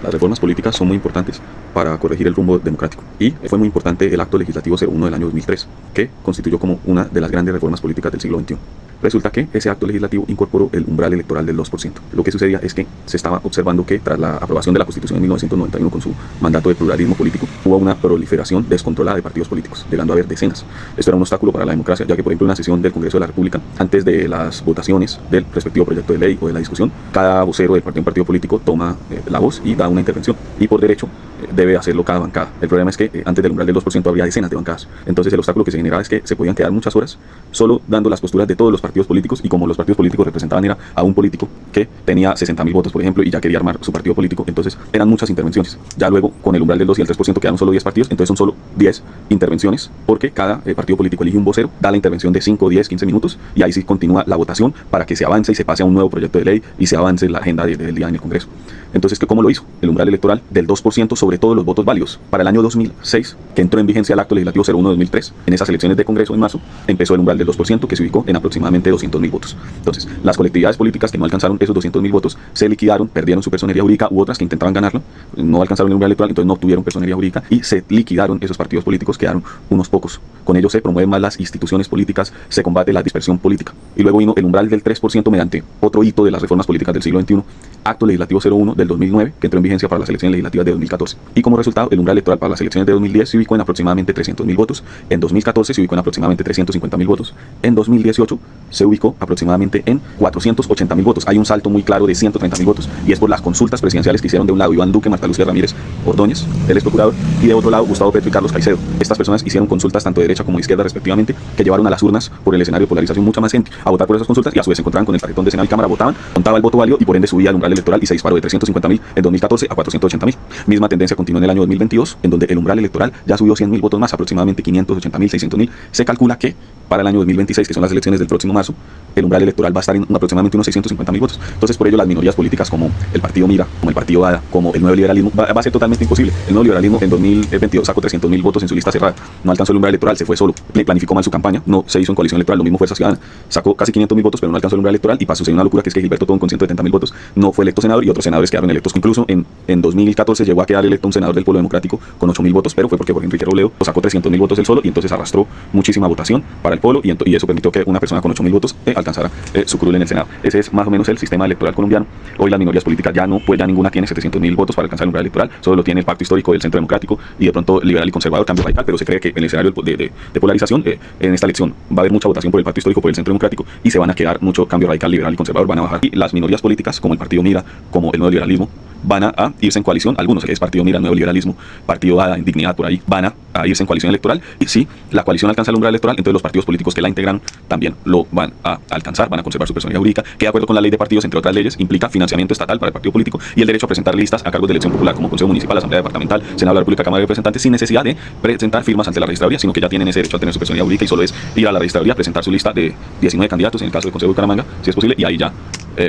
Las reformas políticas son muy importantes para corregir el rumbo democrático y fue muy importante el Acto Legislativo 01 del año 2003, que constituyó como una de las grandes reformas políticas del siglo XXI. Resulta que ese acto legislativo incorporó el umbral electoral del 2%. Lo que sucedía es que se estaba observando que tras la aprobación de la Constitución en 1991 con su mandato de pluralismo político, hubo una proliferación descontrolada de partidos políticos, llegando a haber decenas. Esto era un obstáculo para la democracia, ya que por ejemplo en una sesión del Congreso de la República, antes de las votaciones del respectivo proyecto de ley o de la discusión, cada vocero de un partido político toma la voz y da una intervención, y por derecho debe hacerlo cada bancada. El problema es que antes del umbral del 2% habría decenas de bancadas. Entonces el obstáculo que se generaba es que se podían quedar muchas horas solo dando las posturas de todos los partidos políticos, y como los partidos políticos representaban era a un político que tenía 60.000 votos, por ejemplo, y ya quería armar su partido político, entonces eran muchas intervenciones. Ya luego con el umbral del 2 y el 3% quedaron solo 10 partidos, entonces son solo 10 intervenciones, porque cada partido político elige un vocero, da la intervención de 5, 10, 15 minutos, y ahí sí continúa la votación para que se avance y se pase a un nuevo proyecto de ley y se avance la agenda del día en el Congreso. Entonces, ¿cómo lo hizo? El umbral electoral del 2% sobre todos los votos válidos. Para el año 2006, que entró en vigencia el Acto Legislativo 01 de 2003, en esas elecciones de Congreso en marzo, empezó el umbral del 2%, que se ubicó en aproximadamente 200.000 votos. Entonces, las colectividades políticas que no alcanzaron esos 200.000 votos se liquidaron, perdieron su personería jurídica, u otras que intentaban ganarlo, no alcanzaron el umbral electoral, entonces no obtuvieron personería jurídica y se liquidaron esos partidos políticos, quedaron unos pocos. Con ello se promueven más las instituciones políticas, se combate la dispersión política. Y luego vino el umbral del 3% mediante otro hito de las reformas políticas del siglo XXI, Acto Legislativo 01 del 2009, que entró en vigencia para las elecciones legislativas de 2014. Y como resultado, el umbral electoral para las elecciones de 2010 se ubicó en aproximadamente 300.000 votos, en 2014 se ubicó en aproximadamente 350.000 votos, en 2018 se ubicó aproximadamente en 480.000 votos. Hay un salto muy claro de 130.000 votos, y es por las consultas presidenciales que hicieron de un lado Iván Duque, Marta Lucía Ramírez Ordóñez, él es procurador, y de otro lado Gustavo Petro y Carlos Caicedo. Estas personas hicieron consultas tanto de derecha como de izquierda respectivamente, que llevaron a las urnas por el escenario de polarización mucha más gente a votar por esas consultas, y a su vez se encontraban con el tarjetón de Senado y Cámara, votaban, contaba el voto válido y por ende subía el umbral electoral y se disparó de 350.000 en 2014 a 480.000. Misma tendencia continuó en el año 2022, en donde el umbral electoral ya subió 100.000 votos más, aproximadamente 580.000, 600.000. Se calcula que para el año 2026, que son las elecciones del próximo marzo, el umbral electoral va a estar en aproximadamente unos 650.000 votos. Entonces, por ello, las minorías políticas como el partido Mira, como el partido ADA, como el nuevo liberalismo, va a ser totalmente imposible. El nuevo liberalismo en 2022 sacó 300.000 votos en su lista cerrada, no alcanzó el umbral electoral, se fue solo, planificó mal su campaña, no se hizo en coalición electoral. Lo mismo Fuerza Ciudadana, sacó casi 500.000 votos, pero no alcanzó el umbral electoral, y pasó una locura, que es que Gilberto Tobón con 170.000 votos no fue electo senador, y otros senadores quedaron electos. Incluso en 2014 llegó a quedar electo un senador del Polo Democrático con 8.000 votos, pero fue porque Jorge Enrique Robledo sacó 300.000 votos él solo, y entonces arrastró muchísima votación para el Polo, y eso permitió que una persona con 8.000 votos alcanzara su curul en el Senado. Ese es más o menos el sistema electoral colombiano. Hoy las minorías políticas ya no, pues ya ninguna tiene 700.000 votos para alcanzar el umbral electoral, solo lo tiene el Pacto Histórico del Centro Democrático y de pronto liberal y conservador, Cambio Radical, pero se cree que en el escenario de polarización, en esta elección va a haber mucha votación por el Pacto Histórico, por el Centro Democrático, y se van a quedar mucho Cambio Radical, liberal y conservador, van a bajar, y las minorías políticas como el partido Mira, como el nuevo liberalismo, van a irse en coalición. Algunos, que es partido Mira, nuevo liberalismo, partido ADA, Indignidad, por ahí, van a irse en coalición electoral, y si la coalición alcanza el umbral electoral, entonces los partidos políticos que la integran también lo van a alcanzar, van a conservar su personalidad jurídica, que de acuerdo con la ley de partidos, entre otras leyes, implica financiamiento estatal para el partido político y el derecho a presentar listas a cargos de elección popular, como Consejo Municipal, Asamblea Departamental, Senado de la República, Cámara de Representantes, sin necesidad de presentar firmas ante la registraduría, sino que ya tienen ese derecho a tener su personalidad jurídica, y solo es ir a la registraduría, presentar su lista de 19 candidatos, en el caso del Consejo de Bucaramanga, si es posible, y ahí ya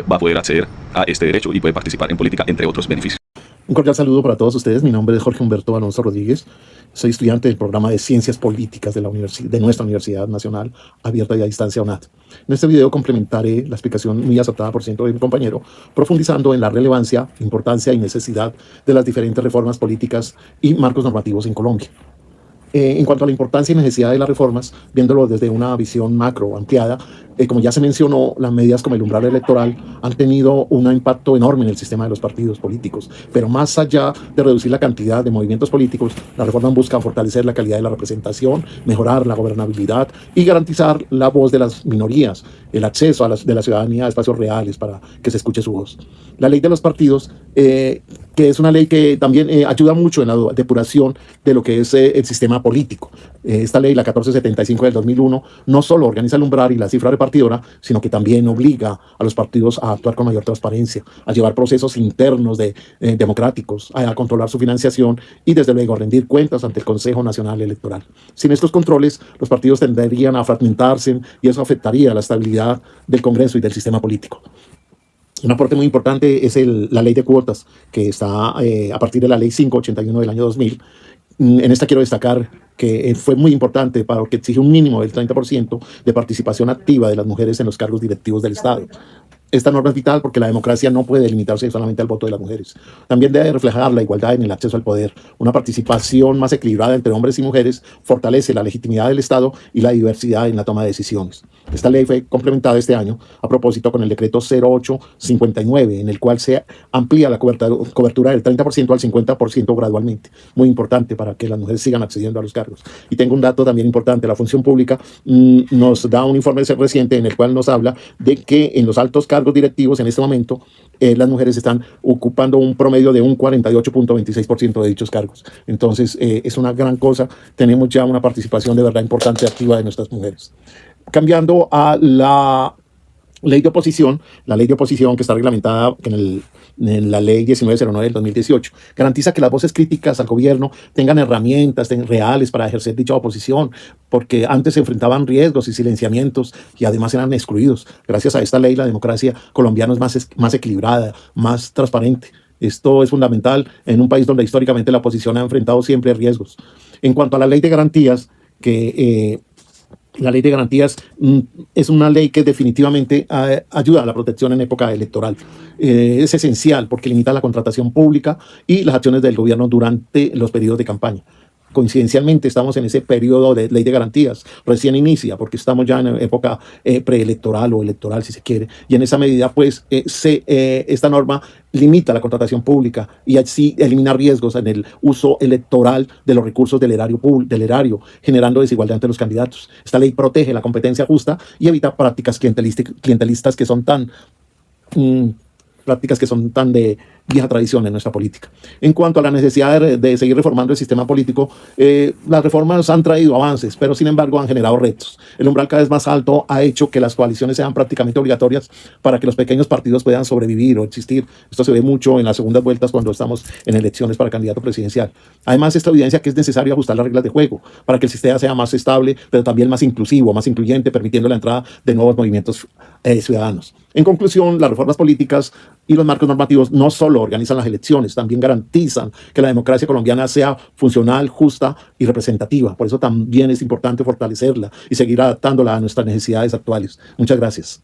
va a poder acceder a este derecho y puede participar en política, entre otros beneficios. Un cordial saludo para todos ustedes. Mi nombre es Jorge Humberto Alonso Rodríguez. Soy estudiante del programa de Ciencias Políticas de nuestra Universidad Nacional Abierta y a Distancia UNAD. En este video complementaré la explicación muy acertada por ciento de mi compañero, profundizando en la relevancia, importancia y necesidad de las diferentes reformas políticas y marcos normativos en Colombia. En cuanto a la importancia y necesidad de las reformas, viéndolo desde una visión macro ampliada, como ya se mencionó, las medidas como el umbral electoral han tenido un impacto enorme en el sistema de los partidos políticos, pero más allá de reducir la cantidad de movimientos políticos, la reforma busca fortalecer la calidad de la representación, mejorar la gobernabilidad y garantizar la voz de las minorías, el acceso de la ciudadanía a espacios reales para que se escuche su voz. La ley de los partidos, que es una ley que también ayuda mucho en la depuración de lo que es el sistema político. Esta ley, la 1475 del 2001, no solo organiza el umbral y la cifra repartidora, sino que también obliga a los partidos a actuar con mayor transparencia, a llevar procesos internos democráticos, a controlar su financiación y, desde luego, a rendir cuentas ante el Consejo Nacional Electoral. Sin estos controles, los partidos tenderían a fragmentarse y eso afectaría la estabilidad del Congreso y del sistema político. Un aporte muy importante es la ley de cuotas, que está a partir de la ley 581 del año 2000. En esta quiero destacar que fue muy importante porque exige un mínimo del 30% de participación activa de las mujeres en los cargos directivos del Estado. Esta norma es vital porque la democracia no puede limitarse solamente al voto de las mujeres. También debe reflejar la igualdad en el acceso al poder. Una participación más equilibrada entre hombres y mujeres fortalece la legitimidad del Estado y la diversidad en la toma de decisiones. Esta ley fue complementada este año a propósito con el decreto 0859, en el cual se amplía la cobertura del 30% al 50% gradualmente. Muy importante para que las mujeres sigan accediendo a los cargos. Y tengo un dato también importante. La función pública nos da un informe reciente en el cual nos habla de que en los altos cargos directivos en este momento las mujeres están ocupando un promedio de un 48.26% de dichos cargos. Entonces es una gran cosa. Tenemos ya una participación de verdad importante activa de nuestras mujeres. Cambiando a la ley de oposición, la ley de oposición que está reglamentada en la ley 1909 del 2018, garantiza que las voces críticas al gobierno tengan herramientas reales para ejercer dicha oposición, porque antes se enfrentaban riesgos y silenciamientos y además eran excluidos. Gracias a esta ley la democracia colombiana es más equilibrada, más transparente. Esto es fundamental en un país donde históricamente la oposición ha enfrentado siempre riesgos. En cuanto a la ley de garantías, la ley de garantías es una ley que definitivamente ayuda a la protección en época electoral. Es esencial porque limita la contratación pública y las acciones del gobierno durante los periodos de campaña. Coincidencialmente estamos en ese periodo de ley de garantías, recién inicia porque estamos ya en época preelectoral o electoral si se quiere, y en esa medida pues esta norma limita la contratación pública y así elimina riesgos en el uso electoral de los recursos del erario, generando desigualdad entre los candidatos. Esta ley protege la competencia justa y evita prácticas clientelistas que son tan de vieja tradición en nuestra política. En cuanto a la necesidad de seguir reformando el sistema político, las reformas han traído avances, pero sin embargo han generado retos. El umbral cada vez más alto ha hecho que las coaliciones sean prácticamente obligatorias para que los pequeños partidos puedan sobrevivir o existir. Esto se ve mucho en las segundas vueltas cuando estamos en elecciones para candidato presidencial. Además, esto evidencia que es necesario ajustar las reglas de juego para que el sistema sea más estable, pero también más inclusivo, más incluyente, permitiendo la entrada de nuevos movimientos ciudadanos. En conclusión, las reformas políticas y los marcos normativos no solo organizan las elecciones, también garantizan que la democracia colombiana sea funcional, justa y representativa. Por eso también es importante fortalecerla y seguir adaptándola a nuestras necesidades actuales. Muchas gracias.